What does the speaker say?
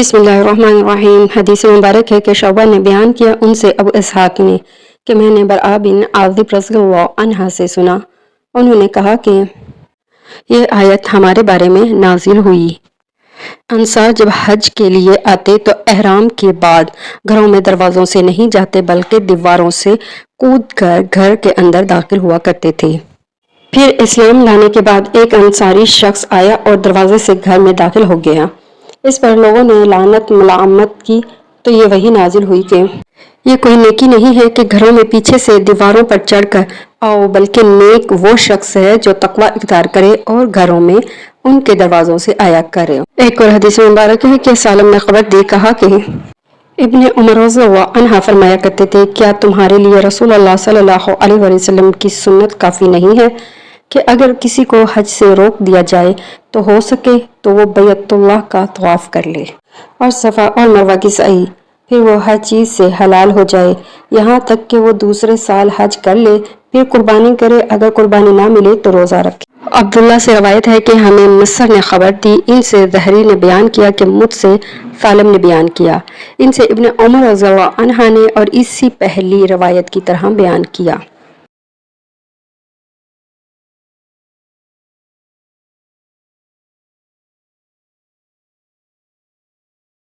بسم اللہ الرحمن الرحیم۔ حدیث مبارک ہے کہ شعبہ نے بیان کیا ان سے ابو اسحاق نے کہ میں نے براء بن عازب رضی اللہ عنہ سے سنا، انہوں نے کہا کہ یہ آیت ہمارے بارے میں نازل ہوئی۔ انصار جب حج کے لیے آتے تو احرام کے بعد گھروں میں دروازوں سے نہیں جاتے بلکہ دیواروں سے کود کر گھر کے اندر داخل ہوا کرتے تھے۔ پھر اسلام لانے کے بعد ایک انصاری شخص آیا اور دروازے سے گھر میں داخل ہو گیا۔ اس پر لوگوں نے لعنت ملامت کی تو یہ وحی نازل ہوئی کہ یہ کوئی نیکی نہیں ہے کہ گھروں میں پیچھے سے دیواروں پر چڑھ کر آؤ، بلکہ نیک وہ شخص ہے جو تقوی اختیار کرے اور گھروں میں ان کے دروازوں سے آیا کرے۔ ایک اور حدیث مبارک ہے کہ سالم نے خبر دی، کہا کہ ابن عمر رضی اللہ عنہ فرمایا کرتے تھے، کیا تمہارے لیے رسول اللہ صلی اللہ علیہ وسلم کی سنت کافی نہیں ہے کہ اگر کسی کو حج سے روک دیا جائے تو ہو سکے تو وہ بیت اللہ کا طواف کر لے اور صفا اور مروہ کی سعی، پھر وہ ہر چیز سے حلال ہو جائے یہاں تک کہ وہ دوسرے سال حج کر لے، پھر قربانی کرے، اگر قربانی نہ ملے تو روزہ رکھے۔ عبداللہ سے روایت ہے کہ ہمیں مصر نے خبر دی، ان سے زہری نے بیان کیا کہ مجھ سے سالم نے بیان کیا، ان سے ابن عمر رضی اللہ عنہ نے اور اسی پہلی روایت کی طرح بیان کیا۔